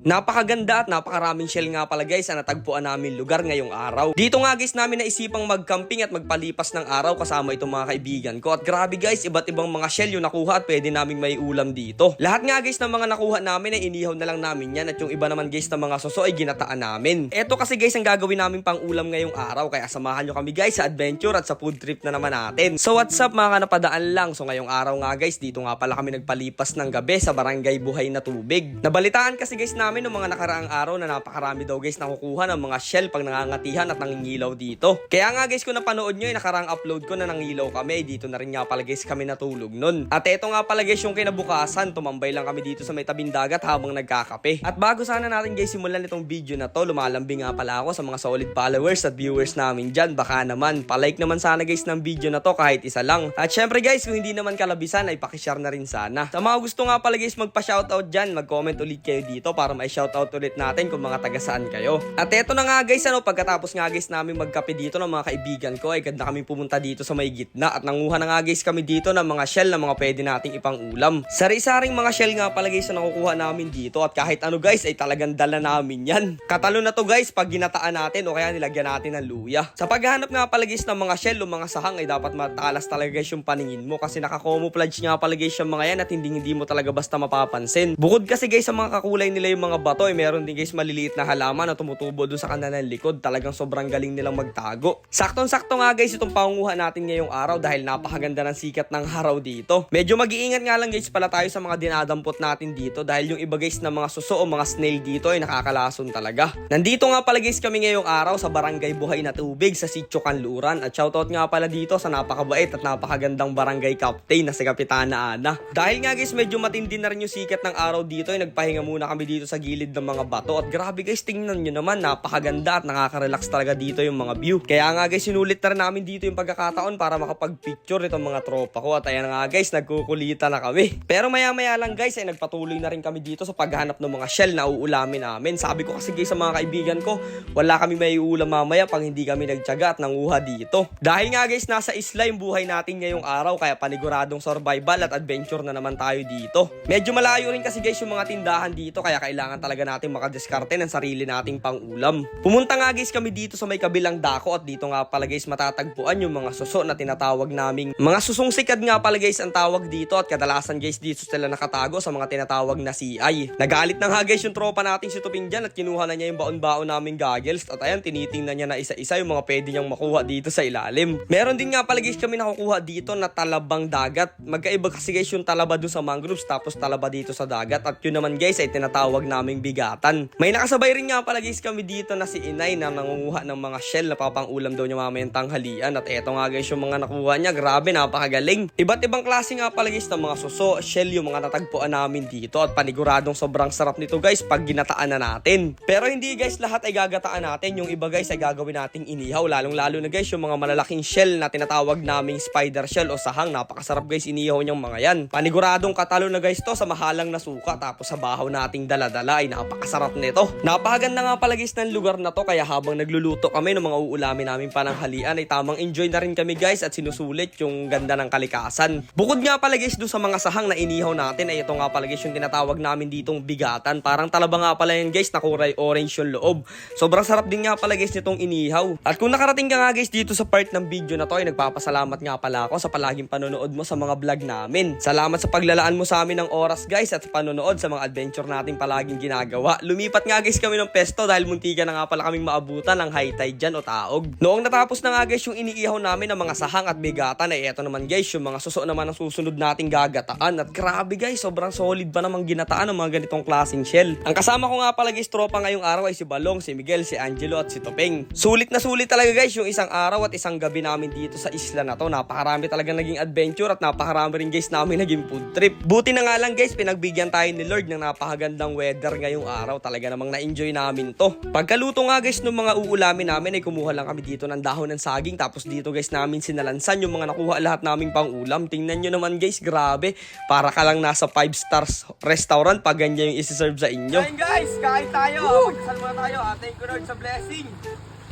Napakaganda at napakaraming shell nga pala guys ang natagpuan namin lugar ngayong araw. Dito nga guys namin naisipang mag-camping at magpalipas ng araw kasama itong mga kaibigan ko. At grabe guys, iba't ibang mga shell yung nakuha at pwede naming may ulam dito. Lahat nga guys ng mga nakuha namin ay inihaw na lang namin yan at yung iba naman guys ng mga suso ay ginataan namin. Eto kasi guys ang gagawin namin pang ulam ngayong araw, kaya samahan nyo kami guys sa adventure at sa food trip na naman natin. So what's up mga napadaan lang. So ngayong araw nga guys, dito nga pala kami nagpalipas ng gabi sa Barangay Buhay na Tubig. Nabalitaan kasi guys namin ng mga nakaraang araw na napakarami daw guys nakukuha ng mga shell pag nangangatihan at nangingilaw dito. Kaya nga guys kung napanood nyo yung nakaraang upload ko na nangilaw kami, dito na rin nga pala guys kami natulog nun. At eto nga pala guys yung kinabukasan, tumambay lang kami dito sa may tabing dagat habang nagkakape. At bago sana natin guys simulan itong video na to, lumalambing nga pala ako sa mga solid followers at viewers namin dyan. Baka naman, palike naman sana guys ng video na to kahit isa lang. At syempre guys kung hindi naman kalabisan ay pakishare na rin sana. Sa mga gusto nga pala guys magpa-shoutout dyan, mag-comment ulit kayo dito para may shoutout ulit natin kung mga taga saan kayo. At eto na nga guys, pagkatapos nga guys namin magkape dito ng mga kaibigan ko, ay ganda kami pumunta dito sa may gitna at nanguha na nga guys kami dito ng mga shell na mga pwede nating ipang ulam. Sari-saring mga shell nga pala guys na nakukuha namin dito at kahit ano guys ay talagang dala namin yan. Katalo na to guys pag ginataan natin o kaya nilagyan natin ng luya. Sa paghahanap nga pala guys ng mga shell o mga sahang ay dapat matalas talaga guys yung paningin mo kasi naka-camouflage nga pala guys yung mga yan at hindi mo talaga basta mapapansin. Bukod kasi guys sa mga kakulay nila yung mga bato, meron din guys maliliit na halaman na tumutubo doon sa kanan ng likod. Talagang sobrang galing nilang magtago. Saktong-sakto nga guys itong pangunguha natin ngayong araw dahil napakaganda ng sikat ng araw dito. Medyo mag-iingat nga lang guys pala tayo sa mga dinadampot natin dito dahil yung iba guys na mga suso o mga snail dito ay nakakalason talaga. Nandito nga pala guys kami ngayong araw sa Barangay Buhay na Tubig sa Sitio Kanluran at shoutout nga pala dito sa napakabait at napakagandang barangay captain na si Kapitana Ana. Dahil nga guys medyo matindi na rin yung sikat ng araw dito ay nagpahinga muna kami dito sa gilid ng mga bato at grabe guys tingnan nyo naman napakaganda at nakaka-relax talaga dito yung mga view. Kaya nga guys sinulit na rin namin dito yung pagkakataon para makapag-picture itong mga tropa ko at ayan nga guys nagkukulita na kami. Pero maya lang guys ay nagpatuloy na rin kami dito sa paghanap ng mga shell na uulamin namin. Sabi ko kasi guys sa mga kaibigan ko wala kami may ulam mamaya pag hindi kami nagtiyaga at nanguha dito. Dahil nga guys nasa isla yung buhay natin ngayong araw kaya paniguradong survival at adventure na naman tayo dito. Medyo malayo rin kasi guys yung mga tindahan dito kaya kailangan talaga natin makadiskarte ng sarili nating pang-ulam. Pumunta nga guys kami dito sa may kabilang dako at dito nga pala guys matatagpuan yung mga suso na tinatawag naming mga susong sikad nga pala guys ang tawag dito at kadalasan guys dito sila nakatago sa mga tinatawag na CI. Nagalit na nga guys yung tropa nating si Tuping dyan at kinuha na niya yung baon-baon naming goggles at ayan tinitingnan niya na isa-isa yung mga pwede niyang makuha dito sa ilalim. Meron din nga pala guys kami nakukuha dito na talabang dagat. Magkaiba kasi guys yung talaba dun sa mangroves tapos talaba dito sa dagat at yun naman guys ay tinatawag naming bigatan. May nakasabay rin nga pala guys kami dito na si Inay na nangunguha ng mga shell na papang-ulam daw niya mamayang tanghalian at eto nga guys yung mga nakuha niya, grabe napakagaling. Iba't ibang klase nga pala guys ng mga suso, shell yung mga natagpuan namin dito at paniguradong sobrang sarap nito guys pag ginataan na natin. Pero hindi guys lahat ay gagataan natin, yung iba guys ay gagawin nating inihaw, lalong-lalo na guys yung mga malalaking shell na tinatawag naming spider shell o sahang, napakasarap guys inihaw niyang mga yan. Paniguradong katalo na guys to sa mahalang na suka tapos sa bahaw nating daladala ay napakasarap nito. Napakaganda nga pala guys ng lugar na to kaya habang nagluluto kami ng mga uulamin namin pananghalian ay tamang enjoy na rin kami guys at sinusulit yung ganda ng kalikasan. Bukod nga pala guys doon sa mga sahang na inihaw natin ay ito nga pala guys yung tinatawag namin ditong bigatan. Parang talaba nga pala yan guys na kulay orange yung loob. Sobrang sarap din nga pala guys nitong inihaw. At kung nakarating ka nga guys dito sa part ng video na to ay nagpapasalamat nga pala ako sa palaging panonood mo sa mga vlog namin. Salamat sa paglalaan mo sa amin ng oras guys at sa panonood sa mga adventure natin palaging ginagawa. Lumipat nga guys kami ng pesto dahil muntika na nga pala kaming maabutan ng high tide dyan o taog. Noong natapos na nga guys yung iniihaw namin ng mga sahang at bigatan ay eto naman guys yung mga suso naman ang susunod nating gagataan at grabe guys sobrang solid ba namang ginataan ng mga ganitong klaseng shell. Ang kasama ko nga pala guys tropa ngayong araw ay si Balong, si Miguel, si Angelo at si Topeng. Sulit na sulit talaga guys yung isang araw at isang gabi namin dito sa isla na to. Napakarami talaga naging adventure at napakarami rin guys namin naging food trip. Buti na nga lang guys pinagbigyan tayo ni Lord ng napakagandang weather ngayong araw. Talaga namang na-enjoy namin to. Pagkaluto nga guys ng mga uulamin namin ay kumuha lang kami dito ng dahon ng saging tapos dito guys namin sinalansan yung mga nakuha lahat naming pang ulam. Tingnan nyo naman guys, grabe. Para ka lang nasa 5 stars restaurant pag ganyan yung isi-serve sa inyo. Kain guys, kain tayo. Magdasal muna tayo. Thank you Lord sa blessing.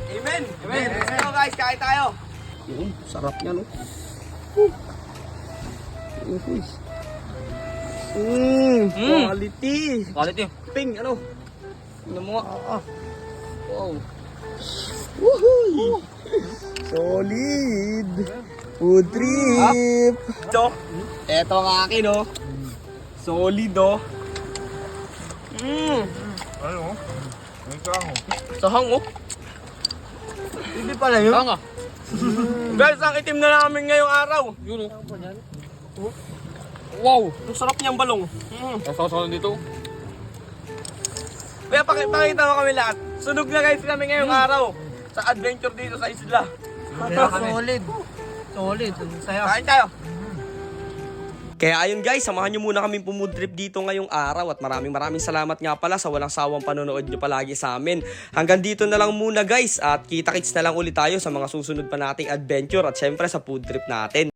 Amen. Amen. Let's go guys, kain tayo. Sarap yan no. Quality. Quality. Ping, ano? Ano mo nga? Wow. Woohoo! Solid! Food trip! So, eto ang akin, oh. Solid, oh. Ano? Ang tango. Sahang, oh. Hindi pala yun. Sahang, ah. Guys, ang itim na namin ngayong araw. Yun, oh. Wow, ang sarap niyang balong. Sasaw dito. Kaya pakita mo kami lahat. Sunog na guys kami ngayong araw. Sa adventure dito sa isla. Solid. Solid. Saya. Kain tayo. Kaya ayun guys, samahan nyo muna kami pumudrip dito ngayong araw at maraming salamat nga pala sa walang sawang panonood nyo palagi sa amin. Hanggang dito na lang muna guys at kita-kits na lang ulit tayo sa mga susunod pa nating adventure at syempre sa food trip natin.